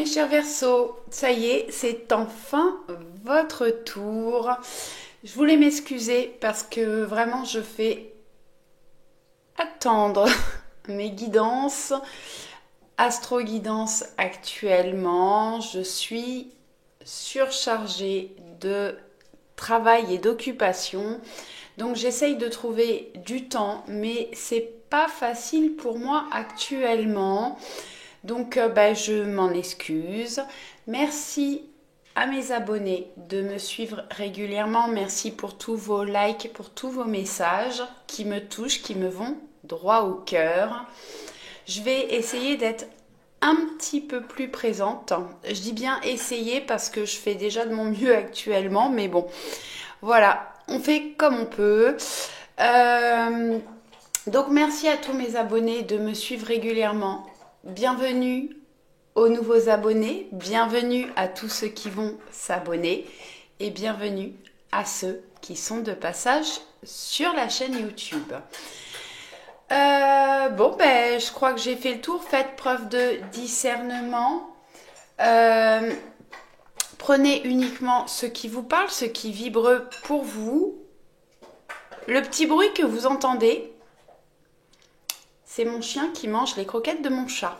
chers Verseaux, ça y est, c'est enfin votre tour. Je voulais m'excuser parce que vraiment je fais attendre mes guidances, astro-guidance actuellement. Je suis surchargée de travail et d'occupation. Donc j'essaye de trouver du temps, mais c'est pas facile pour moi actuellement. Donc je m'en excuse. Merci à mes abonnés de me suivre régulièrement. Merci pour tous vos likes, pour tous vos messages qui me touchent, qui me vont droit au cœur. Je vais essayer d'être un petit peu plus présente. Je dis bien essayer parce que je fais déjà de mon mieux actuellement, mais bon, voilà, on fait comme on peut. Donc merci à tous mes abonnés de me suivre régulièrement. Bienvenue aux nouveaux abonnés, bienvenue à tous ceux qui vont s'abonner et bienvenue à ceux qui sont de passage sur la chaîne YouTube. Je crois que j'ai fait le tour. Faites preuve de discernement. Prenez uniquement ce qui vous parle, ce qui vibre pour vous. Le petit bruit que vous entendez, c'est mon chien qui mange les croquettes de mon chat.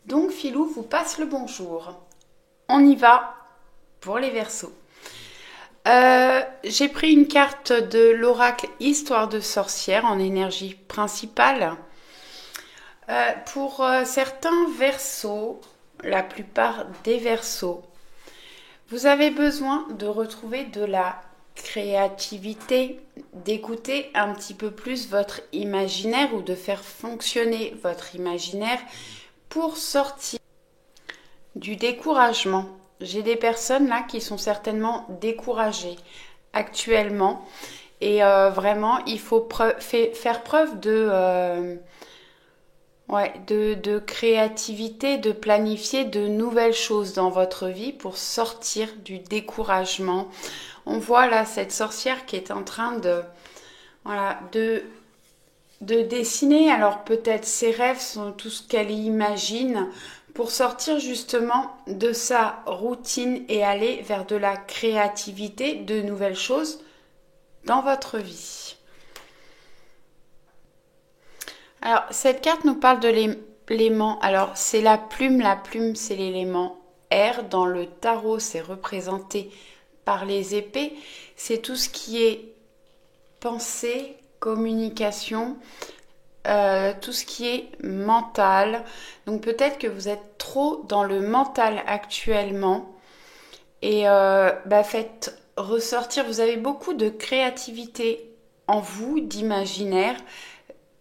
Donc Philou vous passe le bonjour. On y va pour les Verseaux. J'ai pris une carte de l'oracle Histoire de sorcière en énergie principale. Pour certains Verseaux, la plupart des Verseaux, vous avez besoin de retrouver de la créativité, d'écouter un petit peu plus votre imaginaire ou de faire fonctionner votre imaginaire pour sortir du découragement. J'ai des personnes là qui sont certainement découragées actuellement et vraiment il faut faire preuve de créativité, de planifier de nouvelles choses dans votre vie pour sortir du découragement. On voit là cette sorcière qui est en train de dessiner. Alors peut-être ses rêves sont tout ce qu'elle imagine pour sortir justement de sa routine et aller vers de la créativité, de nouvelles choses dans votre vie. Alors, cette carte nous parle de l'élément. Alors, c'est la plume c'est l'élément air. Dans le tarot, c'est représenté par les épées. C'est tout ce qui est pensée, communication, tout ce qui est mental. Donc, peut-être que vous êtes trop dans le mental actuellement. Et faites ressortir. Vous avez beaucoup de créativité en vous, d'imaginaire.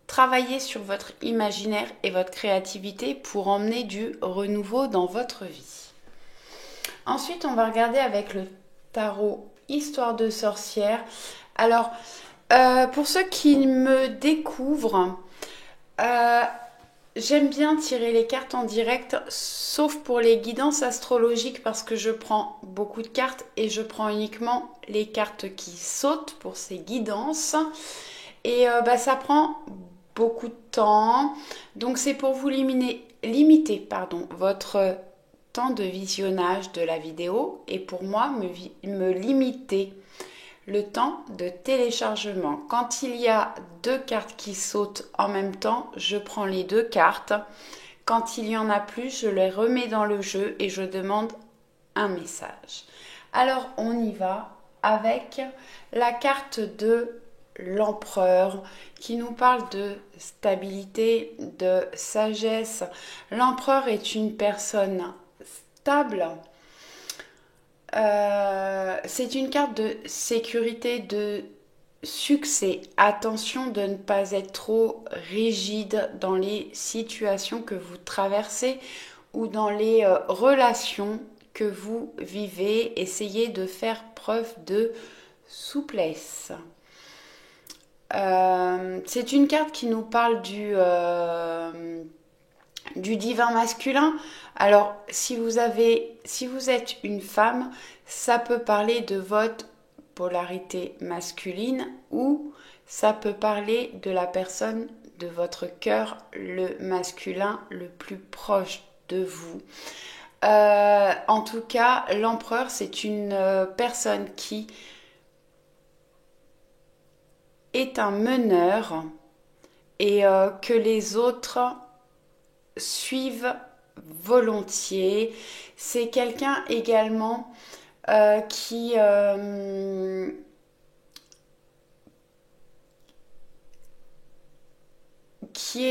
Travaillez sur votre imaginaire et votre créativité pour emmener du renouveau dans votre vie. Ensuite, on va regarder avec le tarot Histoire de sorcière. Alors, pour ceux qui me découvrent, j'aime bien tirer les cartes en direct, sauf pour les guidances astrologiques parce que je prends beaucoup de cartes et je prends uniquement les cartes qui sautent pour ces guidances. Et ça prend beaucoup de temps, donc c'est pour vous limiter votre temps de visionnage de la vidéo et pour moi me limiter le temps de téléchargement. Quand il y a deux cartes qui sautent en même temps, je prends les deux cartes. Quand il y en a plus, je les remets dans le jeu et je demande un message. Alors on y va avec la carte de l'empereur qui nous parle de stabilité, de sagesse. L'empereur est une personne stable. C'est une carte de sécurité, de succès. Attention de ne pas être trop rigide dans les situations que vous traversez ou dans les relations que vous vivez. Essayez de faire preuve de souplesse. C'est une carte qui nous parle du divin masculin. Alors, si vous êtes une femme, ça peut parler de votre polarité masculine ou ça peut parler de la personne de votre cœur, le masculin le plus proche de vous. En tout cas, l'empereur, c'est une personne qui est un meneur et que les autres suivent volontiers. C'est quelqu'un également qui est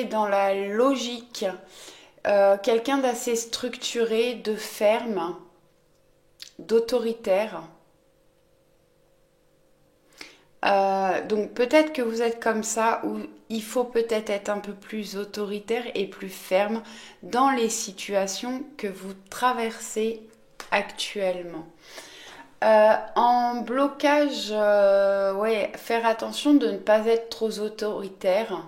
dans la logique, quelqu'un d'assez structuré, de ferme, d'autoritaire. Donc peut-être que vous êtes comme ça, ou il faut peut-être être un peu plus autoritaire et plus ferme dans les situations que vous traversez actuellement. En blocage, ouais, faire attention de ne pas être trop autoritaire.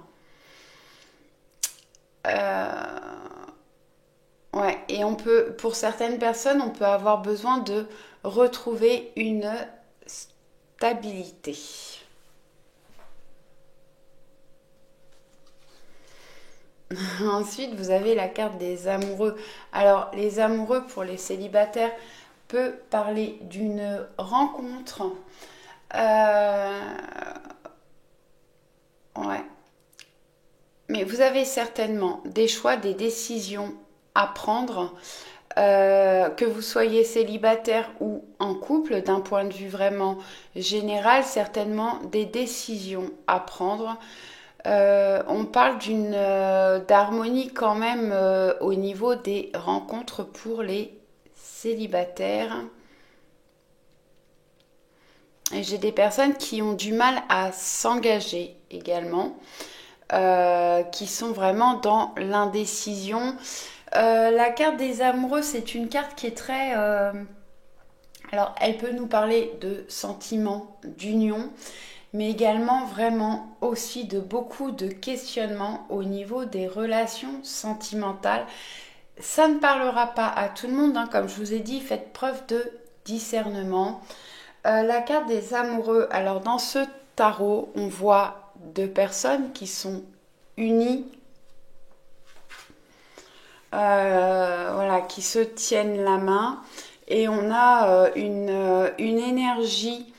Ouais, et on peut, pour certaines personnes, on peut avoir besoin de retrouver une stabilité. Ensuite, vous avez la carte des amoureux. Alors, les amoureux pour les célibataires peut parler d'une rencontre. Ouais. Mais vous avez certainement des choix, des décisions à prendre, que vous soyez célibataire ou en couple, d'un point de vue vraiment général, certainement des décisions à prendre. On parle d'harmonie quand même au niveau des rencontres pour les célibataires. Et j'ai des personnes qui ont du mal à s'engager également, qui sont vraiment dans l'indécision. La carte des amoureux, c'est une carte qui est très... alors, elle peut nous parler de sentiments, d'union, mais également vraiment aussi de beaucoup de questionnements au niveau des relations sentimentales. Ça ne parlera pas à tout le monde, hein, comme je vous ai dit, faites preuve de discernement. La carte des amoureux, alors dans ce tarot, on voit deux personnes qui sont unies, voilà, qui se tiennent la main, et on a une énergie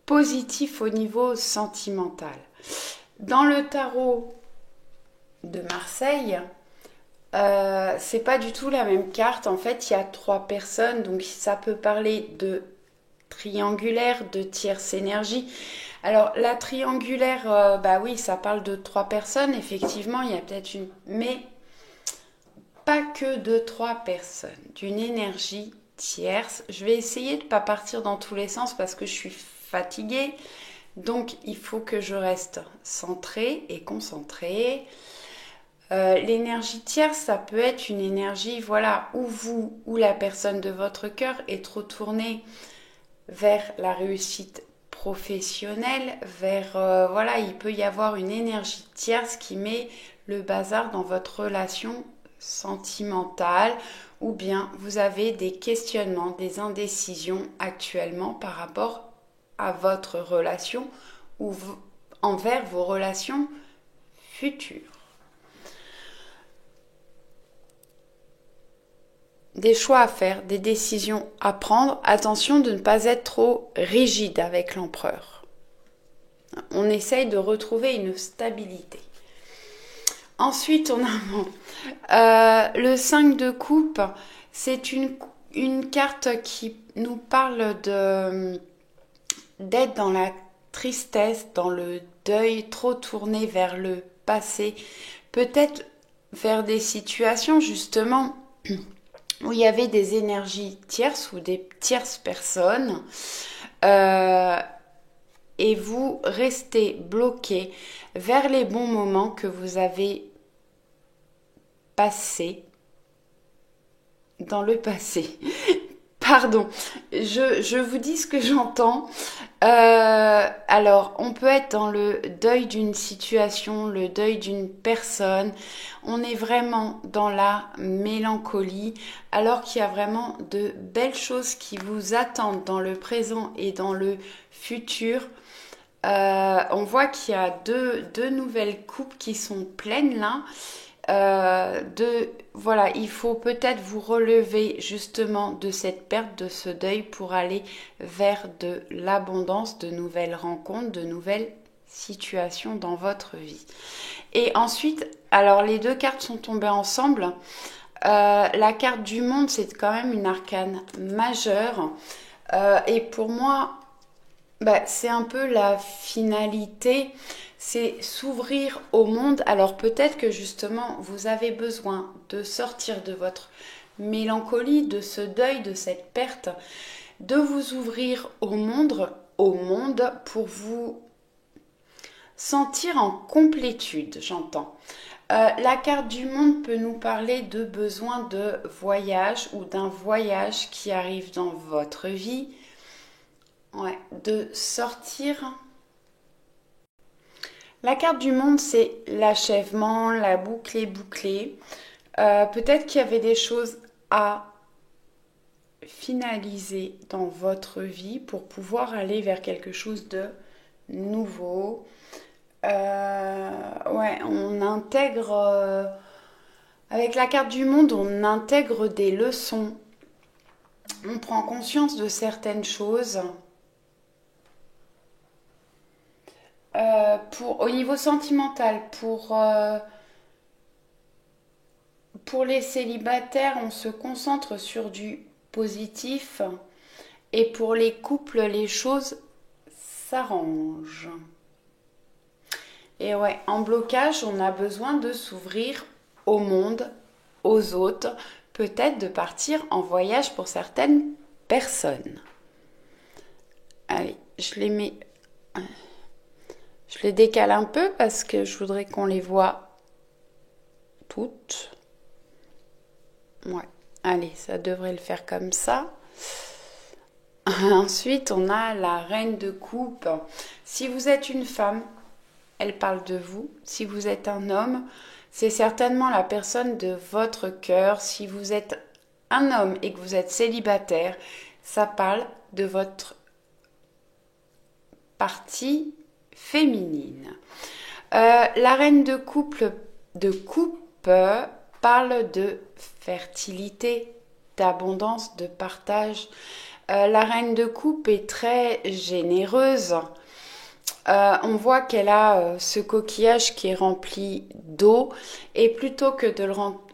positive au niveau sentimental. Dans le tarot de Marseille, c'est pas du tout la même carte. En fait, il y a trois personnes, donc ça peut parler de triangulaire, de tierce énergie. Alors, la triangulaire, bah oui, ça parle de trois personnes. Effectivement, il y a peut-être une... Mais pas que de trois personnes. D'une énergie tierce. Je vais essayer de ne pas partir dans tous les sens parce que je suis fatiguée. Donc, il faut que je reste centrée et concentrée. L'énergie tierce, ça peut être une énergie, voilà, où vous, ou la personne de votre cœur est trop tournée vers la réussite professionnelle, vers, voilà, il peut y avoir une énergie tierce qui met le bazar dans votre relation sentimentale, ou bien vous avez des questionnements, des indécisions actuellement par rapport à votre relation ou envers vos relations futures. Des choix à faire, des décisions à prendre. Attention de ne pas être trop rigide avec l'empereur. On essaye de retrouver une stabilité. Ensuite, on a le 5 de coupe. C'est une carte qui nous parle d'être dans la tristesse, dans le deuil, trop tourné vers le passé. Peut-être vers des situations justement où il y avait des énergies tierces ou des tierces personnes, et vous restez bloqué vers les bons moments que vous avez passés dans le passé. Pardon, je vous dis ce que j'entends. Alors, on peut être dans le deuil d'une situation, le deuil d'une personne. On est vraiment dans la mélancolie, alors qu'il y a vraiment de belles choses qui vous attendent dans le présent et dans le futur. On voit qu'il y a deux nouvelles coupes qui sont pleines là. Voilà, il faut peut-être vous relever justement de cette perte, de ce deuil pour aller vers de l'abondance, de nouvelles rencontres, de nouvelles situations dans votre vie. Et ensuite, alors les deux cartes sont tombées ensemble. La carte du monde, c'est quand même une arcane majeure. Et pour moi, c'est un peu la finalité, c'est s'ouvrir au monde. Alors peut-être que justement, vous avez besoin de sortir de votre mélancolie, de ce deuil, de cette perte, de vous ouvrir au monde pour vous sentir en complétude, j'entends. La carte du monde peut nous parler de besoin de voyage ou d'un voyage qui arrive dans votre vie. Ouais, de sortir. La carte du monde, c'est l'achèvement, la boucle est bouclée. Peut-être qu'il y avait des choses à finaliser dans votre vie pour pouvoir aller vers quelque chose de nouveau. Ouais, on intègre, avec la carte du monde, on intègre des leçons. On prend conscience de certaines choses. Au niveau sentimental, pour les célibataires, on se concentre sur du positif et pour les couples, les choses s'arrangent. Et ouais, en blocage, on a besoin de s'ouvrir au monde, aux autres, peut-être de partir en voyage pour certaines personnes. Allez, je les décale un peu parce que je voudrais qu'on les voit toutes. Ouais, allez, ça devrait le faire comme ça. Ensuite, on a la reine de coupe. Si vous êtes une femme, elle parle de vous. Si vous êtes un homme, c'est certainement la personne de votre cœur. Si vous êtes un homme et que vous êtes célibataire, ça parle de votre partie féminine. La reine de coupe parle de fertilité, d'abondance, de partage. La reine de coupe est très généreuse. On voit qu'elle a ce coquillage qui est rempli d'eau et plutôt que de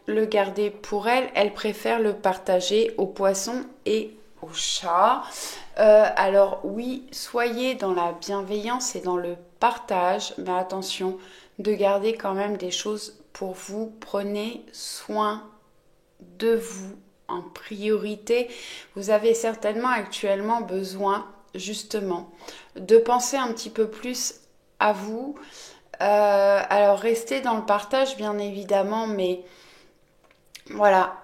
le garder pour elle, elle préfère le partager aux poissons et aux chats. Alors oui, soyez dans la bienveillance et dans le partage, mais attention de garder quand même des choses pour vous. Prenez soin de vous en priorité. Vous avez certainement actuellement besoin justement de penser un petit peu plus à vous. Alors restez dans le partage bien évidemment, mais voilà,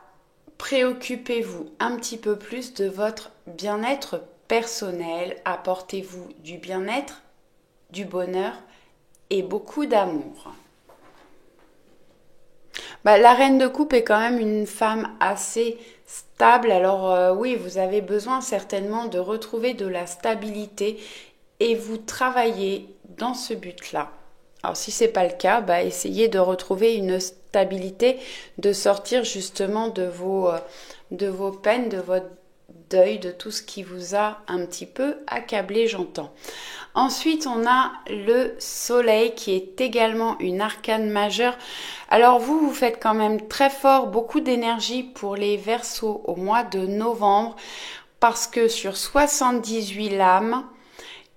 préoccupez-vous un petit peu plus de votre bien-être personnel. Apportez-vous du bien-être, du bonheur et beaucoup d'amour. La reine de coupe est quand même une femme assez stable. Alors oui, vous avez besoin certainement de retrouver de la stabilité et vous travaillez dans ce but-là. Alors si ce n'est pas le cas, essayez de retrouver une stabilité, de sortir justement de vos peines, de votre deuil, de tout ce qui vous a un petit peu accablé, j'entends. Ensuite, on a le soleil qui est également une arcane majeure. Alors vous faites quand même très fort, beaucoup d'énergie pour les Verseaux au mois de novembre parce que sur 78 lames,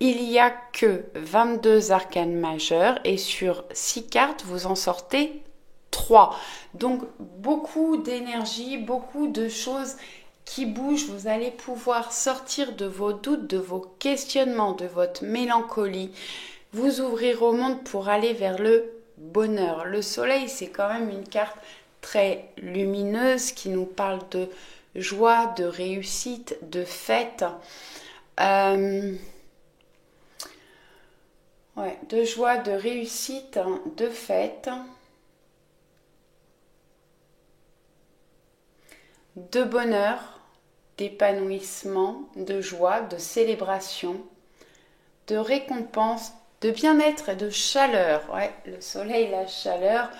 il n'y a que 22 arcanes majeures et sur 6 cartes, vous en sortez 3. Donc beaucoup d'énergie, beaucoup de choses qui bouge, vous allez pouvoir sortir de vos doutes, de vos questionnements, de votre mélancolie, vous ouvrir au monde pour aller vers le bonheur. Le soleil, c'est quand même une carte très lumineuse qui nous parle de joie, de réussite, de fête. De joie, de réussite, de fête. De bonheur, d'épanouissement, de joie, de célébration, de récompense, de bien-être et de chaleur. Ouais, le soleil, la chaleur.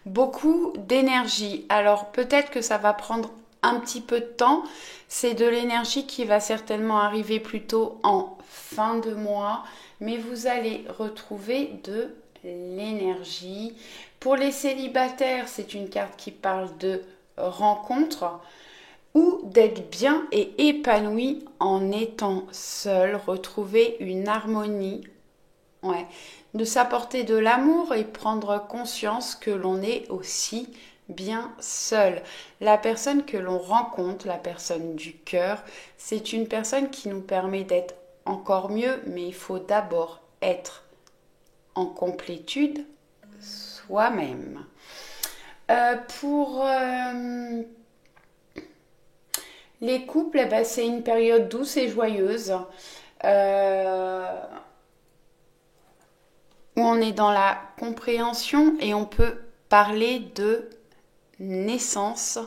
beaucoup d'énergie. Alors peut-être que ça va prendre un petit peu de temps. C'est de l'énergie qui va certainement arriver plutôt en fin de mois, mais vous allez retrouver de l'énergie. Pour les célibataires, c'est une carte qui parle de rencontre ou d'être bien et épanoui en étant seul, retrouver une harmonie, ouais, de s'apporter de l'amour et prendre conscience que l'on est aussi bien seul. La personne que l'on rencontre, la personne du cœur, c'est une personne qui nous permet d'être encore mieux, mais il faut d'abord être en complétude soi-même. Pour les couples, eh ben, c'est une période douce et joyeuse où on est dans la compréhension et on peut parler de naissance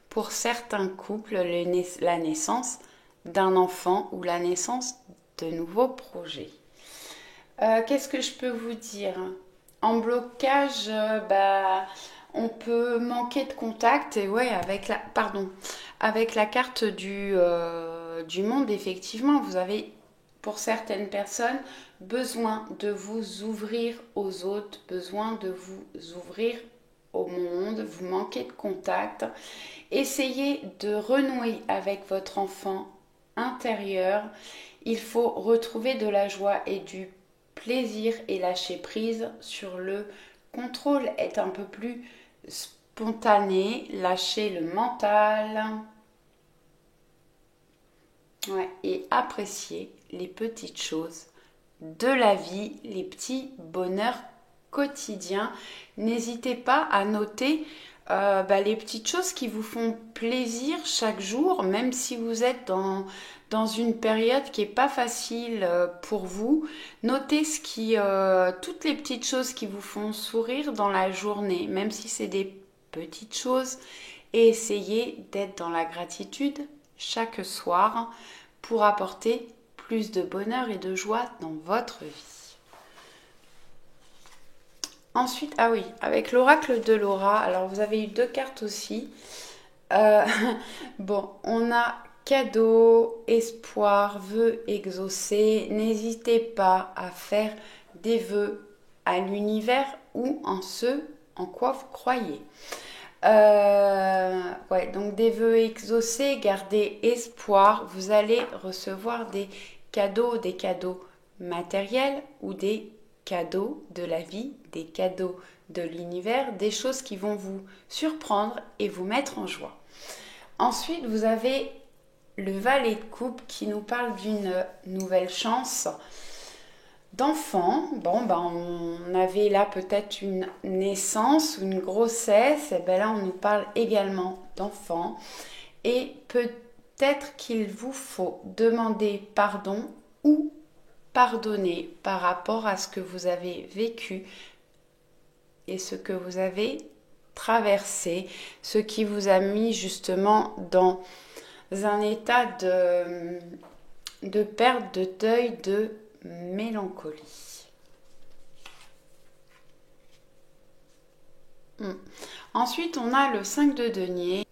pour certains couples, la naissance d'un enfant ou la naissance de nouveaux projets. Qu'est-ce que je peux vous dire? En blocage, on peut manquer de contact et ouais, avec la carte du monde, effectivement, vous avez pour certaines personnes besoin de vous ouvrir aux autres, besoin de vous ouvrir au monde, vous manquez de contact. Essayez de renouer avec votre enfant intérieur. Il faut retrouver de la joie et du plaisir et lâcher prise sur le contrôle, être un peu plus spontané, lâcher le mental. Ouais, et apprécier les petites choses de la vie, les petits bonheurs quotidiens. N'hésitez pas à noter les petites choses qui vous font plaisir chaque jour, même si vous êtes dans une période qui n'est pas facile pour vous. Notez toutes les petites choses qui vous font sourire dans la journée, même si c'est des petites choses, et essayez d'être dans la gratitude chaque soir pour apporter plus de bonheur et de joie dans votre vie. Ensuite, ah oui, avec l'oracle de Laura, alors vous avez eu 2 cartes aussi. Bon, on a cadeau, espoir, vœux exaucés. N'hésitez pas à faire des vœux à l'univers ou en ce en quoi vous croyez. Ouais, donc des vœux exaucés, gardez espoir, vous allez recevoir des cadeaux matériels ou des cadeaux de la vie, des cadeaux de l'univers, des choses qui vont vous surprendre et vous mettre en joie. Ensuite, vous avez le valet de coupe qui nous parle d'une nouvelle chance d'enfant. Bon, on avait là peut-être une naissance ou une grossesse, et ben là on nous parle également d'enfant. Et peut-être qu'il vous faut demander pardon ou pardonner par rapport à ce que vous avez vécu et ce que vous avez traversé, ce qui vous a mis justement dans un état de perte, de deuil, de mélancolie. Ensuite, on a le 5 de denier.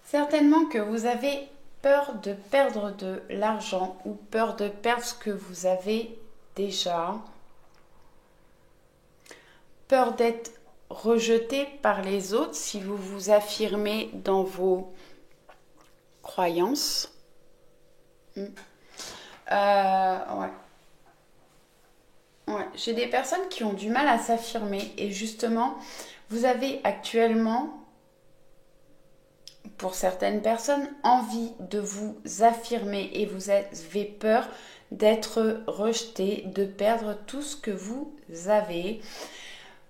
Certainement que vous avez peur de perdre de l'argent ou peur de perdre ce que vous avez déjà. Peur d'être rejeté par les autres si vous vous affirmez dans vos croyances. Ouais. J'ai des personnes qui ont du mal à s'affirmer et justement, vous avez actuellement, pour certaines personnes, envie de vous affirmer et vous avez peur d'être rejeté, de perdre tout ce que vous avez.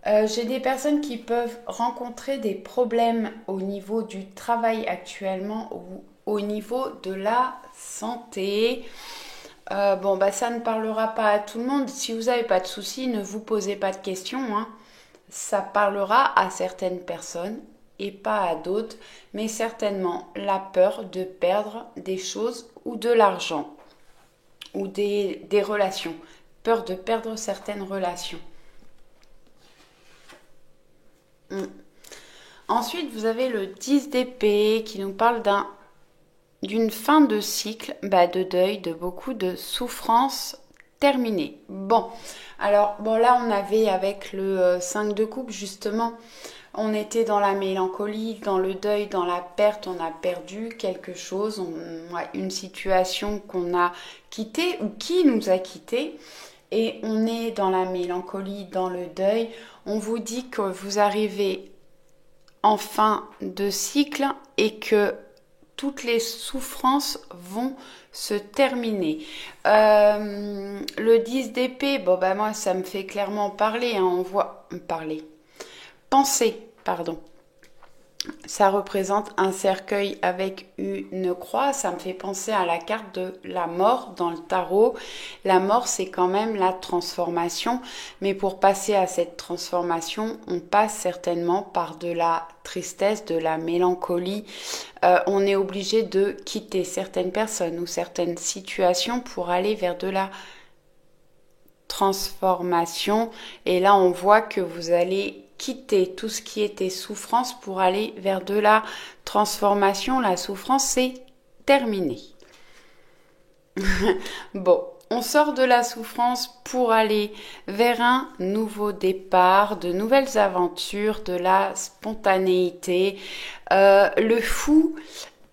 J'ai des personnes qui peuvent rencontrer des problèmes au niveau du travail actuellement ou au niveau de la santé. Ça ne parlera pas à tout le monde. Si vous n'avez pas de soucis, ne vous posez pas de questions. Ça parlera à certaines personnes et pas à d'autres, mais certainement la peur de perdre des choses ou de l'argent ou des relations. Peur de perdre certaines relations. Mm. Ensuite, vous avez le 10 d'épée qui nous parle d'une fin de cycle, de deuil, de beaucoup de souffrances terminées. Bon, alors bon là on avait avec le 5 de coupe justement, on était dans la mélancolie, dans le deuil, dans la perte, on a perdu quelque chose, une situation qu'on a quittée ou qui nous a quittés. Et on est dans la mélancolie, dans le deuil. On vous dit que vous arrivez en fin de cycle et que toutes les souffrances vont se terminer. Le 10 d'épée, moi ça me fait clairement parler, hein, on voit parler. Penser, pardon. Ça représente un cercueil avec une croix. Ça me fait penser à la carte de la mort dans le tarot. La mort, c'est quand même la transformation. Mais pour passer à cette transformation, on passe certainement par de la tristesse, de la mélancolie. On est obligé de quitter certaines personnes ou certaines situations pour aller vers de la transformation. Et là, on voit que vous allez quitter tout ce qui était souffrance pour aller vers de la transformation. La souffrance, c'est terminé. Bon, on sort de la souffrance pour aller vers un nouveau départ, de nouvelles aventures, de la spontanéité. Le fou,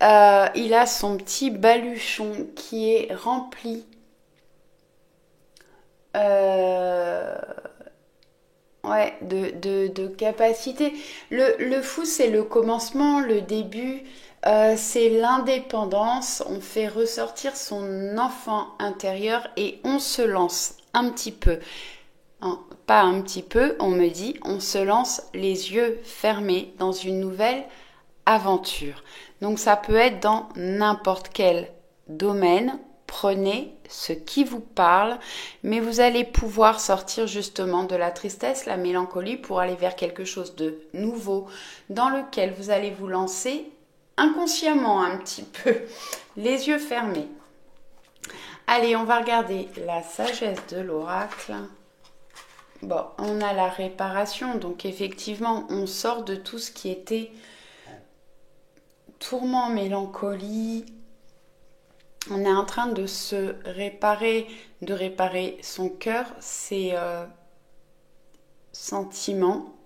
il a son petit baluchon qui est rempli de capacité. Le fou, c'est le commencement, le début, c'est l'indépendance. On fait ressortir son enfant intérieur et on se lance un petit peu. Hein, pas un petit peu, on me dit, on se lance les yeux fermés dans une nouvelle aventure. Donc ça peut être dans n'importe quel domaine. Prenez ce qui vous parle, mais vous allez pouvoir sortir justement de la tristesse, la mélancolie pour aller vers quelque chose de nouveau dans lequel vous allez vous lancer inconsciemment un petit peu, les yeux fermés. Allez, on va regarder la sagesse de l'oracle. Bon, on a la réparation, donc effectivement, on sort de tout ce qui était tourment, mélancolie. On est en train de se réparer, de réparer son cœur, ses sentiments.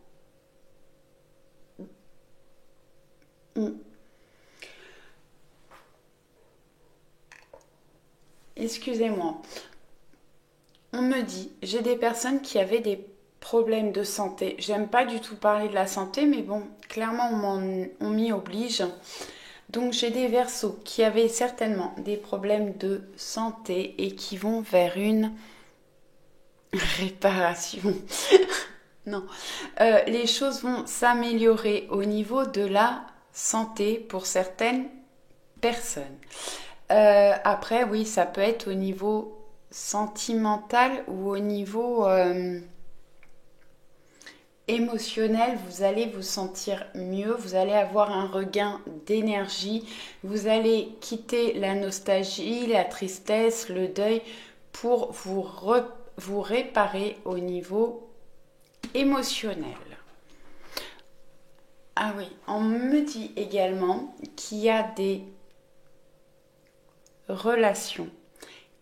Excusez-moi. On me dit, j'ai des personnes qui avaient des problèmes de santé. J'aime pas du tout parler de la santé, mais bon, clairement, on m'y oblige. Donc j'ai des Verseaux qui avaient certainement des problèmes de santé et qui vont vers une réparation. Non, les choses vont s'améliorer au niveau de la santé pour certaines personnes. Après, oui, ça peut être au niveau sentimental ou au niveau émotionnel, vous allez vous sentir mieux, vous allez avoir un regain d'énergie, vous allez quitter la nostalgie, la tristesse, le deuil pour vous réparer au niveau émotionnel. Ah oui, on me dit également qu'il y a des relations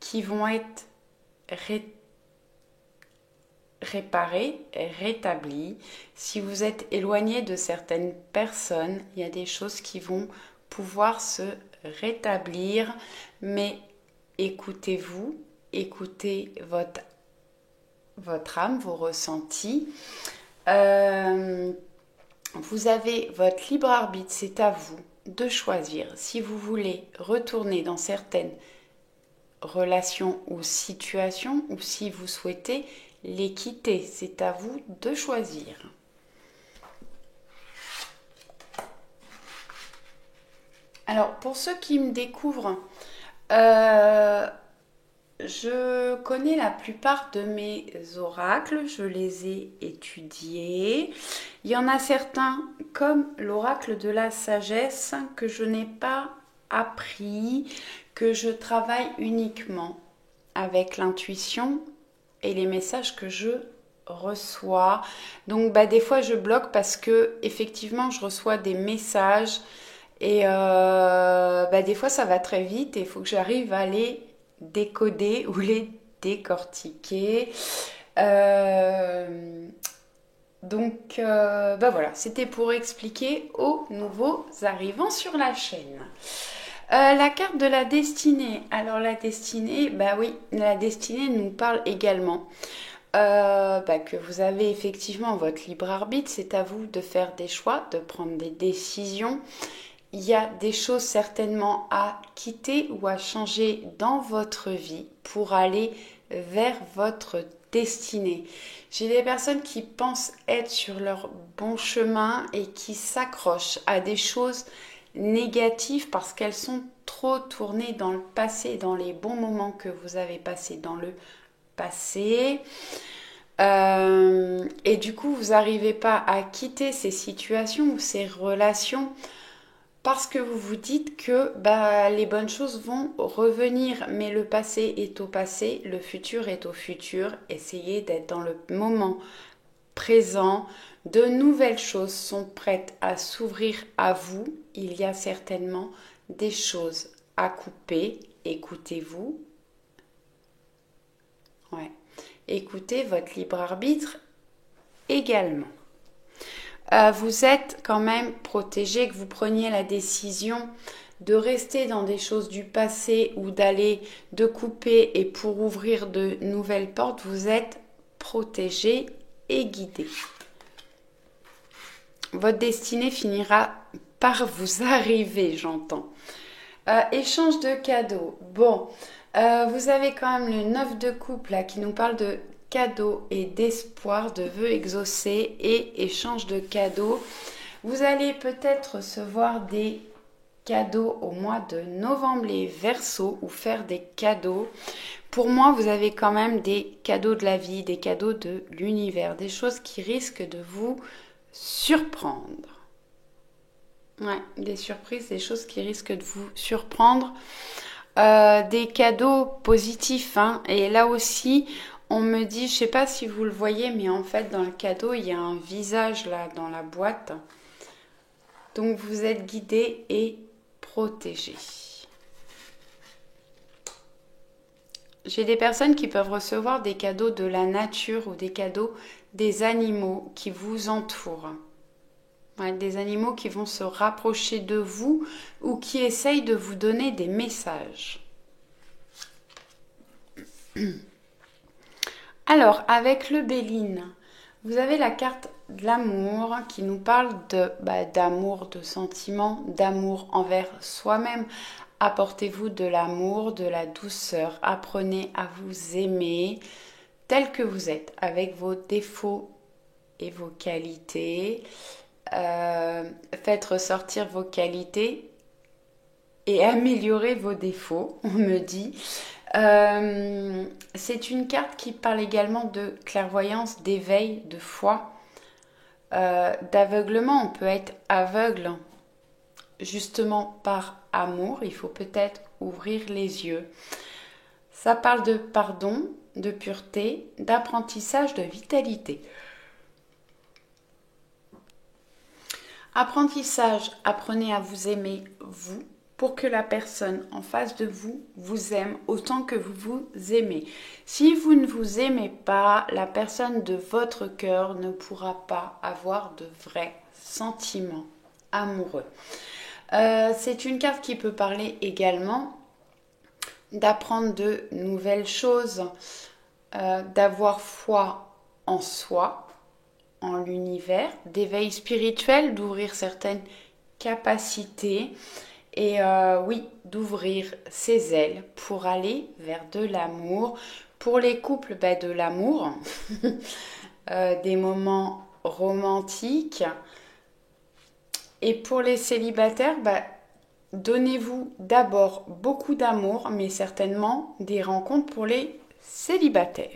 qui vont être réparées, rétablies. Si vous êtes éloigné de certaines personnes, il y a des choses qui vont pouvoir se rétablir, mais écoutez-vous, écoutez votre âme, vos ressentis. Vous avez votre libre arbitre, c'est à vous de choisir si vous voulez retourner dans certaines relations ou situations ou si vous souhaitez les quitter. C'est à vous de choisir. Alors, pour ceux qui me découvrent, je connais la plupart de mes oracles, je les ai étudiés. Il y en a certains, comme l'oracle de la sagesse, que je n'ai pas appris, que je travaille uniquement avec l'intuition et les messages que je reçois. Donc bah, des fois je bloque parce que effectivement je reçois des messages et bah, des fois ça va très vite et il faut que j'arrive à les décoder ou les décortiquer. Bah voilà, c'était pour expliquer aux nouveaux arrivants sur la chaîne. La carte de la destinée. Alors la destinée, bah oui, la destinée nous parle également bah, que vous avez effectivement votre libre arbitre. C'est à vous de faire des choix, de prendre des décisions. Il y a des choses certainement à quitter ou à changer dans votre vie pour aller vers votre destinée. J'ai des personnes qui pensent être sur leur bon chemin et qui s'accrochent à des choses négatives parce qu'elles sont trop tournées dans le passé, dans les bons moments que vous avez passés dans le passé. Et du coup, vous n'arrivez pas à quitter ces situations ou ces relations parce que vous vous dites que bah, les bonnes choses vont revenir, mais le passé est au passé, le futur est au futur. Essayez d'être dans le moment présent. De nouvelles choses sont prêtes à s'ouvrir à vous. Il y a certainement des choses à couper. Écoutez-vous. Ouais. Écoutez votre libre arbitre également. Vous êtes quand même protégé, que vous preniez la décision de rester dans des choses du passé ou de couper et pour ouvrir de nouvelles portes, vous êtes protégé et guidé. Votre destinée finira par vous arriver, j'entends. Échange de cadeaux. Bon, vous avez quand même le 9 de coupe là qui nous parle de cadeaux et d'espoir, de vœux exaucés et échange de cadeaux. Vous allez peut-être recevoir des cadeaux au mois de novembre, les Verseaux, ou faire des cadeaux. Pour moi, vous avez quand même des cadeaux de la vie, des cadeaux de l'univers, des choses qui risquent de vous surprendre. Ouais, des surprises, des choses qui risquent de vous surprendre. Des cadeaux positifs, hein. Et là aussi, on me dit, je sais pas si vous le voyez, mais en fait, dans le cadeau, il y a un visage là dans la boîte. Donc, vous êtes guidé et protégé. J'ai des personnes qui peuvent recevoir des cadeaux de la nature ou des cadeaux des animaux qui vous entourent. Ouais, des animaux qui vont se rapprocher de vous ou qui essayent de vous donner des messages. Alors, avec le Béline, vous avez la carte de l'amour qui nous parle d'amour, de sentiments, d'amour envers soi-même. Apportez-vous de l'amour, de la douceur. Apprenez à vous aimer tel que vous êtes, avec vos défauts et vos qualités. Faites ressortir vos qualités et améliorer vos défauts, on me dit. C'est une carte qui parle également de clairvoyance, d'éveil, de foi, d'aveuglement. On peut être aveugle justement par amour. Il faut peut-être ouvrir les yeux. Ça parle de pardon, de pureté, d'apprentissage, de vitalité. Apprentissage, apprenez à vous aimer vous pour que la personne en face de vous vous aime autant que vous vous aimez. Si vous ne vous aimez pas, la personne de votre cœur ne pourra pas avoir de vrais sentiments amoureux. C'est une carte qui peut parler également d'apprendre de nouvelles choses, d'avoir foi en soi, en l'univers, d'éveil spirituel, d'ouvrir certaines capacités et oui, d'ouvrir ses ailes pour aller vers de l'amour. Pour les couples, de l'amour, des moments romantiques. Et pour les célibataires, donnez-vous d'abord beaucoup d'amour, mais certainement des rencontres pour les célibataires.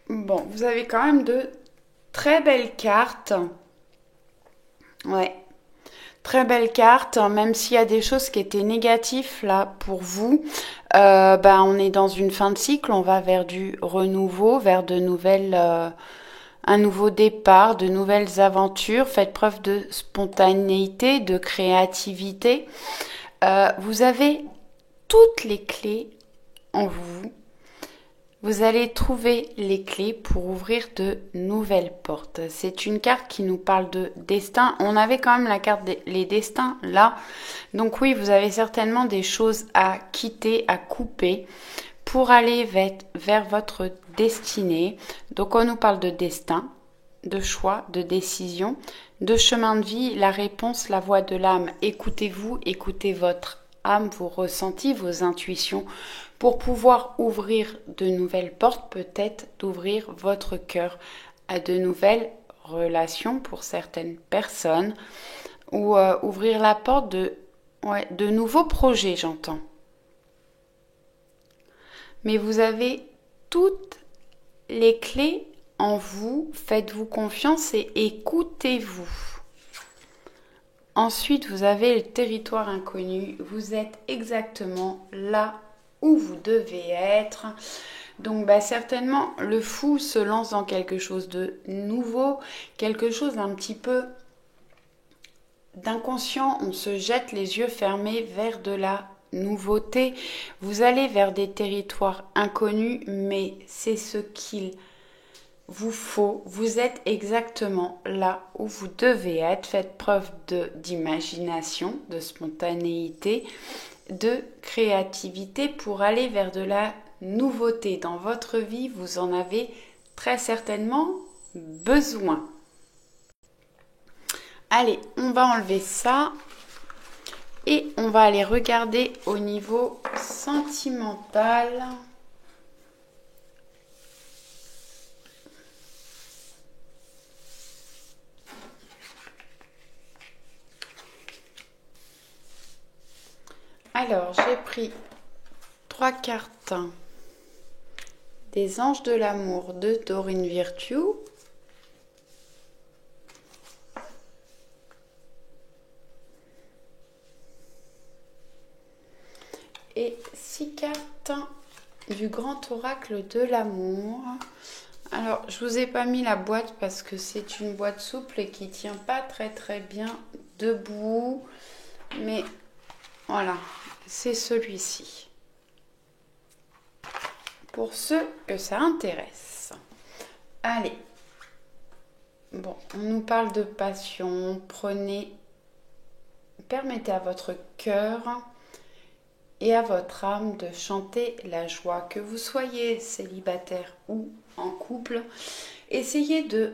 Bon, vous avez quand même de très belles cartes. Ouais. Très belle carte, même s'il y a des choses qui étaient négatives là pour vous. On est dans une fin de cycle, on va vers du renouveau, vers de nouvelles, un nouveau départ, de nouvelles aventures. Faites preuve de spontanéité, de créativité. Vous avez toutes les clés en vous. Vous allez trouver les clés pour ouvrir de nouvelles portes. C'est une carte qui nous parle de destin. On avait quand même la carte des destins là. Donc oui, vous avez certainement des choses à quitter, à couper pour aller vers votre destinée. Donc on nous parle de destin, de choix, de décision, de chemin de vie, la réponse, la voix de l'âme. Écoutez-vous, écoutez votre âme, vos ressentis, vos intuitions, pour pouvoir ouvrir de nouvelles portes, peut-être d'ouvrir votre cœur à de nouvelles relations pour certaines personnes, ou ouvrir la porte de nouveaux projets, j'entends. Mais vous avez toutes les clés en vous, faites-vous confiance et écoutez-vous. Ensuite, vous avez le territoire inconnu, vous êtes exactement là où vous devez être. Donc certainement le fou se lance dans quelque chose de nouveau, quelque chose d'un petit peu d'inconscient. On se jette les yeux fermés vers de la nouveauté. Vous allez vers des territoires inconnus, mais c'est ce qu'il vous faut. Vous êtes exactement là où vous devez être. Faites preuve d'imagination, de spontanéité, de créativité pour aller vers de la nouveauté. Dans votre vie, vous en avez très certainement besoin. Allez, on va enlever ça et on va aller regarder au niveau sentimental. Alors, j'ai pris 3 cartes des Anges de l'amour de Dorine Virtue. Et 6 cartes du Grand Oracle de l'amour. Alors, je vous ai pas mis la boîte parce que c'est une boîte souple et qui tient pas très bien debout. Mais voilà, c'est celui-ci. Pour ceux que ça intéresse. Allez. Bon, on nous parle de passion. Permettez à votre cœur et à votre âme de chanter la joie. Que vous soyez célibataire ou en couple, essayez de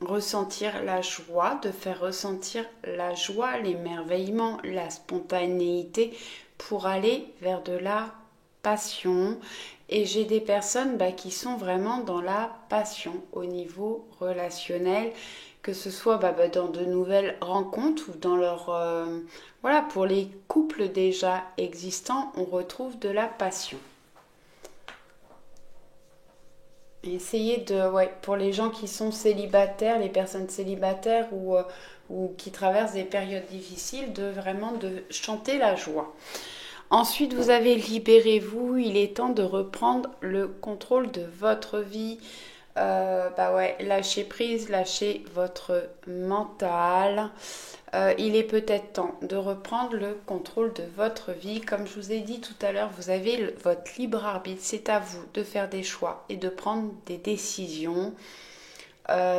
ressentir la joie, de faire ressentir la joie, l'émerveillement, la spontanéité pour aller vers de la passion. Et j'ai des personnes qui sont vraiment dans la passion au niveau relationnel, que ce soit dans de nouvelles rencontres ou dans leur... voilà, pour les couples déjà existants, on retrouve de la passion. Essayez pour les gens qui sont célibataires, les personnes célibataires ou qui traversent des périodes difficiles, de chanter la joie. Ensuite, vous avez libérez-vous, il est temps de reprendre le contrôle de votre vie. Lâchez prise, lâchez votre mental. Il est peut-être temps de reprendre le contrôle de votre vie. Comme je vous ai dit tout à l'heure, vous avez votre libre arbitre. C'est à vous de faire des choix et de prendre des décisions.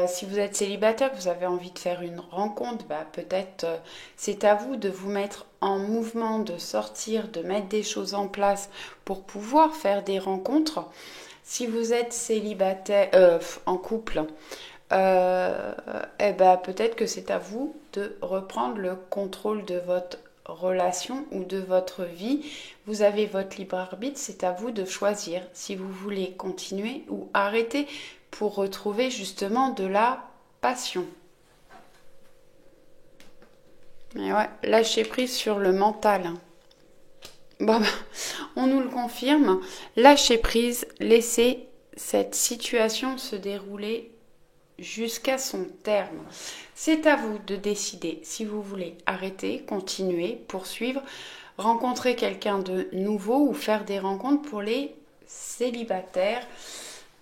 Si vous êtes célibataire, que vous avez envie de faire une rencontre, peut-être c'est à vous de vous mettre en mouvement, de sortir, de mettre des choses en place pour pouvoir faire des rencontres. Si vous êtes célibataire, en couple, peut-être que c'est à vous de reprendre le contrôle de votre relation ou de votre vie. Vous avez votre libre arbitre, c'est à vous de choisir si vous voulez continuer ou arrêter pour retrouver justement de la passion. Et lâchez prise sur le mental. On nous le confirme. Lâchez prise, laissez cette situation se dérouler jusqu'à son terme. C'est à vous de décider si vous voulez arrêter, continuer, poursuivre, rencontrer quelqu'un de nouveau ou faire des rencontres pour les célibataires.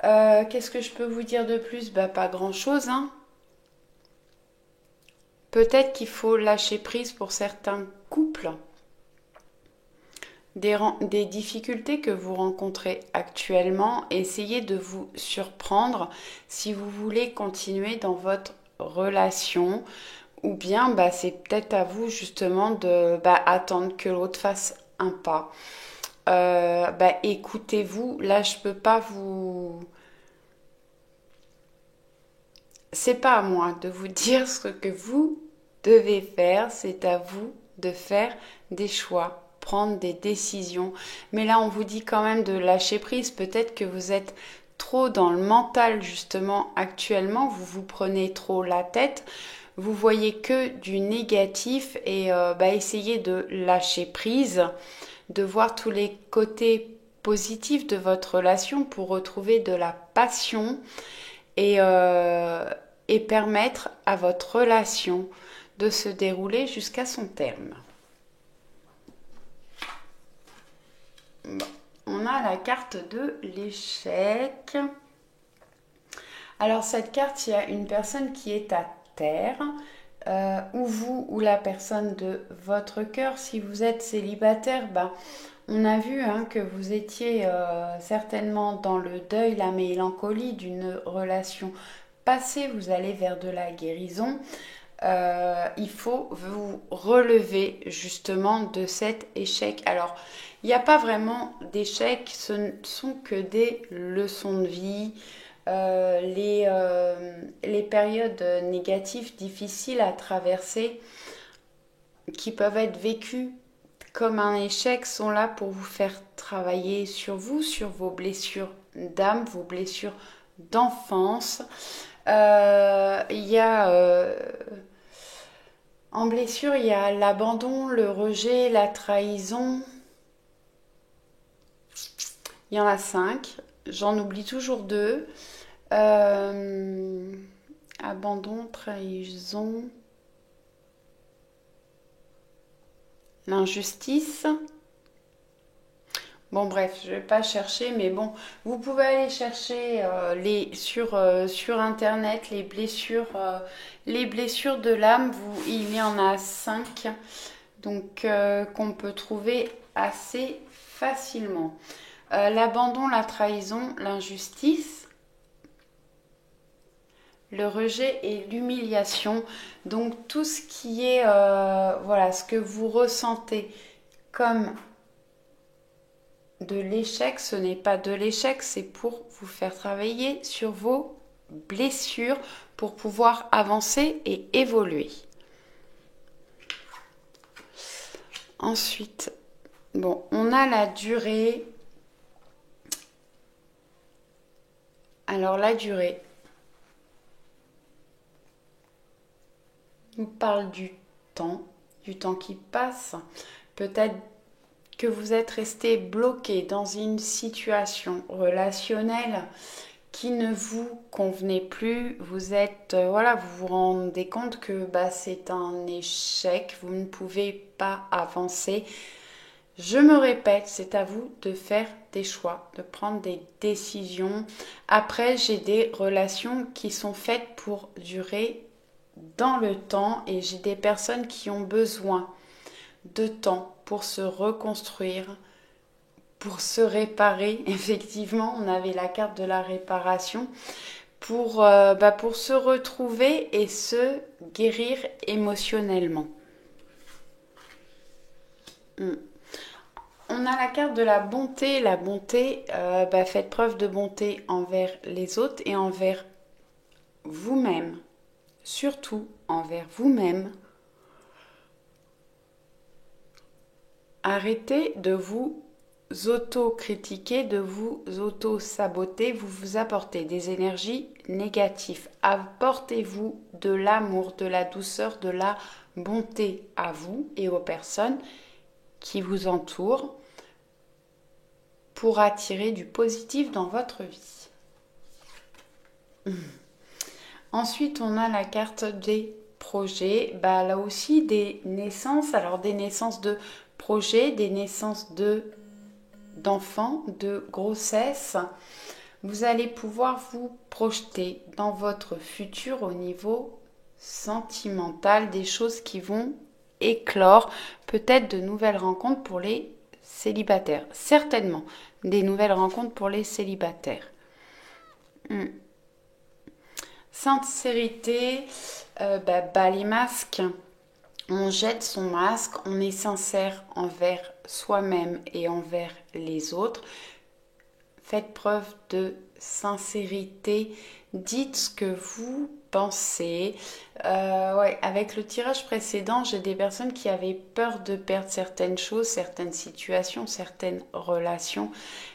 Qu'est-ce que je peux vous dire de plus? Pas grand-chose, hein. Peut-être qu'il faut lâcher prise pour certains couples. Des difficultés que vous rencontrez actuellement, essayez de vous surprendre si vous voulez continuer dans votre relation, ou bien c'est peut-être à vous justement de attendre que l'autre fasse un pas. Écoutez-vous, là je peux pas vous... C'est pas à moi de vous dire ce que vous devez faire, c'est à vous de faire des choix, prendre des décisions. Mais là, on vous dit quand même de lâcher prise. Peut-être que vous êtes trop dans le mental justement actuellement, vous vous prenez trop la tête, vous voyez que du négatif et essayez de lâcher prise, de voir tous les côtés positifs de votre relation pour retrouver de la passion et permettre à votre relation de se dérouler jusqu'à son terme. Bon. On a la carte de l'échec. Alors cette carte, il y a une personne qui est à terre, ou vous ou la personne de votre cœur. Si vous êtes célibataire, on a vu que vous étiez certainement dans le deuil, la mélancolie d'une relation passée. Vous allez vers de la guérison. Il faut vous relever justement de cet échec. Alors, il n'y a pas vraiment d'échec, ce ne sont que des leçons de vie. Les périodes négatives, difficiles à traverser, qui peuvent être vécues comme un échec, sont là pour vous faire travailler sur vous, sur vos blessures d'âme, vos blessures d'enfance. Il y a... En blessure, il y a l'abandon, le rejet, la trahison. Il y en a 5. J'en oublie toujours 2. Abandon, trahison, l'injustice. Bon bref, je ne vais pas chercher, mais bon, vous pouvez aller chercher sur internet les blessures de l'âme. Il y en a 5, donc qu'on peut trouver assez facilement. L'abandon, la trahison, l'injustice, le rejet et l'humiliation. Donc tout ce qui est, ce que vous ressentez comme de l'échec, ce n'est pas de l'échec, c'est pour vous faire travailler sur vos blessures pour pouvoir avancer et évoluer. Ensuite, on a la durée. Alors la durée, on parle du temps qui passe. Peut-être que vous êtes resté bloqué dans une situation relationnelle qui ne vous convenait plus. Vous êtes, vous vous rendez compte que c'est un échec, vous ne pouvez pas avancer. Je me répète, c'est à vous de faire des choix, de prendre des décisions. Après, j'ai des relations qui sont faites pour durer dans le temps et j'ai des personnes qui ont besoin de temps pour se reconstruire, pour se réparer. Effectivement, on avait la carte de la réparation pour se retrouver et se guérir émotionnellement. On a la carte de la bonté. La bonté, faites preuve de bonté envers les autres et envers vous-même. Surtout envers vous-même. Arrêtez de vous auto-critiquer, de vous auto-saboter. Vous vous apportez des énergies négatives. Apportez-vous de l'amour, de la douceur, de la bonté à vous et aux personnes qui vous entourent pour attirer du positif dans votre vie. Ensuite, on a la carte des projets. Bah, là aussi, des naissances. Alors, des naissances de projets, des naissances d'enfants, de grossesse. Vous allez pouvoir vous projeter dans votre futur au niveau sentimental, des choses qui vont éclore, peut-être de nouvelles rencontres pour les célibataires. Certainement, des nouvelles rencontres pour les célibataires. Sincérité, les masques. On jette son masque, on est sincère envers soi-même et envers les autres. Faites preuve de sincérité, dites ce que vous pensez. Avec le tirage précédent, j'ai des personnes qui avaient peur de perdre certaines choses, certaines situations, certaines relations.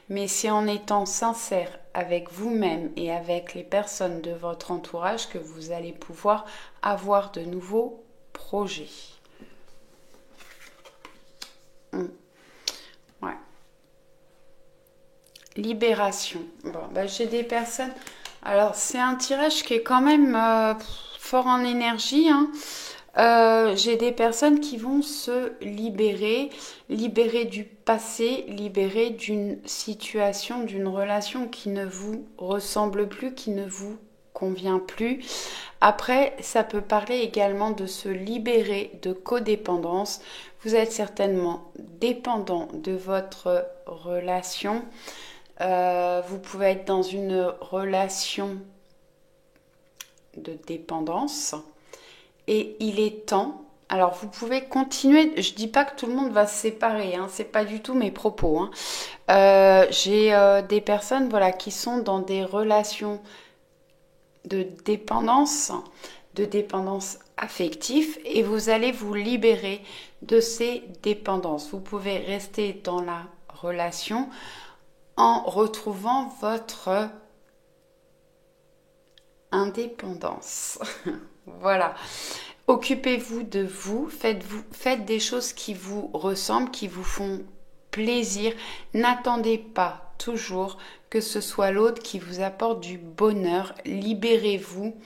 Mais c'est en étant sincère avec vous-même et avec les personnes de votre entourage que vous allez pouvoir avoir de nouveaux projets. Ouais. Libération. J'ai des personnes. Alors, c'est un tirage qui est quand même fort en énergie. J'ai des personnes qui vont se libérer du passé, libérer d'une situation, d'une relation qui ne vous ressemble plus, qui ne vous convient plus. Après, ça peut parler également de se libérer de codépendance. Vous êtes certainement dépendant de votre relation. Vous pouvez être dans une relation de dépendance et il est temps. Alors vous pouvez continuer, je dis pas que tout le monde va se séparer, c'est pas du tout mes propos. J'ai des personnes qui sont dans des relations de dépendance affective et vous allez vous libérer de ces dépendances. Vous pouvez rester dans la relation en retrouvant votre indépendance. Voilà. Occupez-vous de vous, faites des choses qui vous ressemblent, qui vous font plaisir. N'attendez pas toujours que ce soit l'autre qui vous apporte du bonheur. Libérez-vous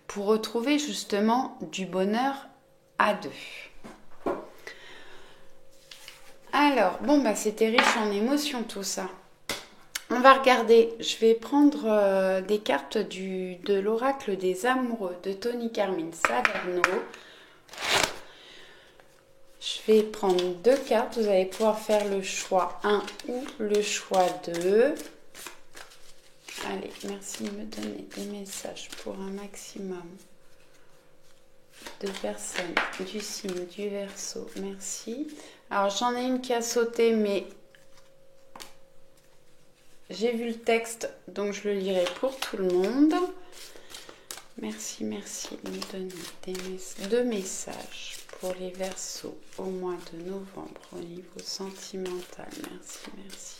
pour retrouver justement du bonheur à deux. Alors, c'était riche en émotions tout ça. On va regarder, je vais prendre des cartes de l'oracle des amoureux de Tony Carmine Salerno. Je vais prendre 2 cartes, vous allez pouvoir faire le choix 1 ou le choix 2. Allez, merci de me donner des messages pour un maximum de personnes du signe du Verseau. Merci. Alors, j'en ai une qui a sauté, mais j'ai vu le texte, donc je le lirai pour tout le monde. Merci de me donner 2 messages pour les Verseaux au mois de novembre au niveau sentimental. Merci.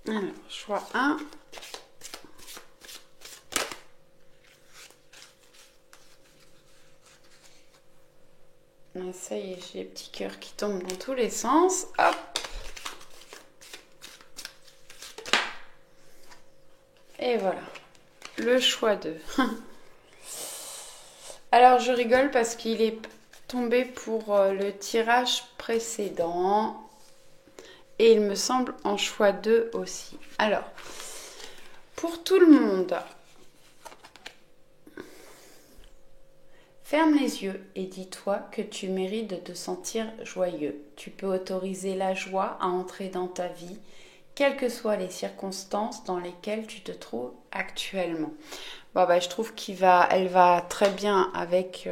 Alors, choix 1. Ça y est, j'ai les petits cœurs qui tombent dans tous les sens. Hop. Et voilà. Le choix 2. Alors, je rigole parce qu'il est tombé pour le tirage précédent. Et il me semble en choix 2 aussi. Alors, pour tout le monde, ferme les yeux et dis-toi que tu mérites de te sentir joyeux. Tu peux autoriser la joie à entrer dans ta vie, quelles que soient les circonstances dans lesquelles tu te trouves actuellement. Je trouve qu'elle va très bien avec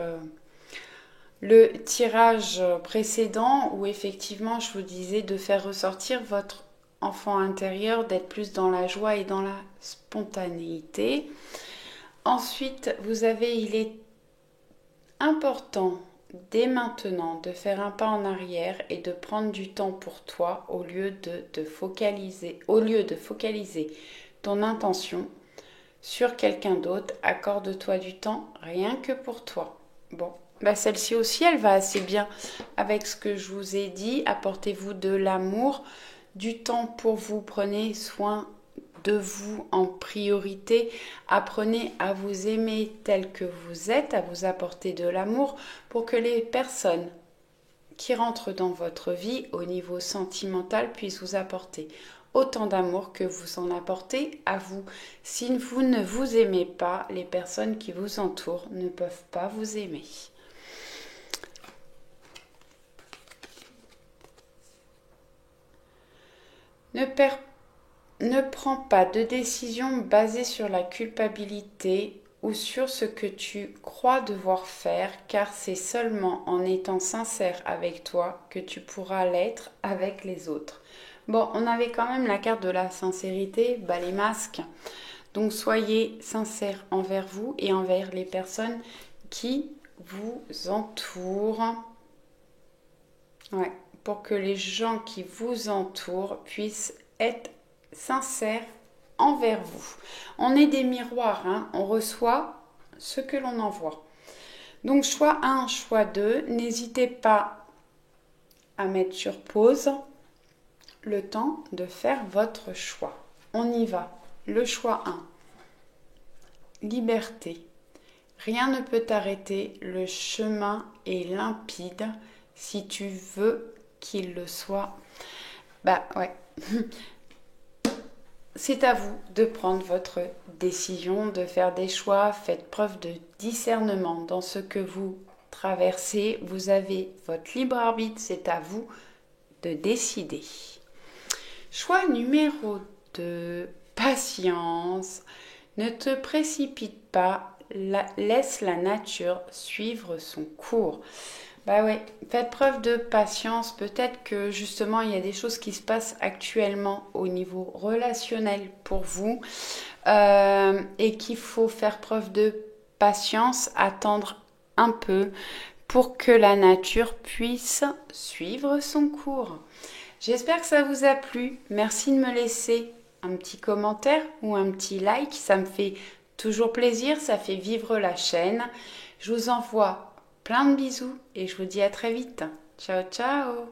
le tirage précédent où effectivement je vous disais de faire ressortir votre enfant intérieur, d'être plus dans la joie et dans la spontanéité. Ensuite, il est important dès maintenant de faire un pas en arrière et de prendre du temps pour toi au lieu de focaliser ton intention sur quelqu'un d'autre. Accorde-toi du temps rien que pour toi. Bon, bah, celle-ci aussi, elle va assez bien avec ce que je vous ai dit. Apportez-vous de l'amour, du temps pour vous. Prenez soin de vous en priorité. Apprenez à vous aimer tel que vous êtes, à vous apporter de l'amour pour que les personnes qui rentrent dans votre vie au niveau sentimental puissent vous apporter autant d'amour que vous en apportez à vous. Si vous ne vous aimez pas, les personnes qui vous entourent ne peuvent pas vous aimer. Ne prends pas de décision basée sur la culpabilité ou sur ce que tu crois devoir faire, car c'est seulement en étant sincère avec toi que tu pourras l'être avec les autres. Bon, on avait quand même la carte de la sincérité, bah les masques. Donc soyez sincères envers vous et envers les personnes qui vous entourent. Ouais, pour que les gens qui vous entourent puissent être sincères envers vous. On est des miroirs, hein, on reçoit ce que l'on envoie. Donc choix 1, choix 2, n'hésitez pas à mettre sur pause le temps de faire votre choix. On y va. Le choix 1, liberté. Rien ne peut t'arrêter, le chemin est limpide si tu veux qu'il le soit. Bah ouais. C'est à vous de prendre votre décision, de faire des choix. Faites preuve de discernement dans ce que vous traversez. Vous avez votre libre arbitre, c'est à vous de décider. Choix numéro 2, patience. Ne te précipite pas, laisse la nature suivre son cours. Bah ouais, faites preuve de patience. Peut-être que justement il y a des choses qui se passent actuellement au niveau relationnel pour vous et qu'il faut faire preuve de patience, attendre un peu pour que la nature puisse suivre son cours. J'espère que ça vous a plu. Merci de me laisser un petit commentaire ou un petit like. Ça me fait toujours plaisir, ça fait vivre la chaîne. Je vous envoie plein de bisous et je vous dis à très vite. Ciao, ciao!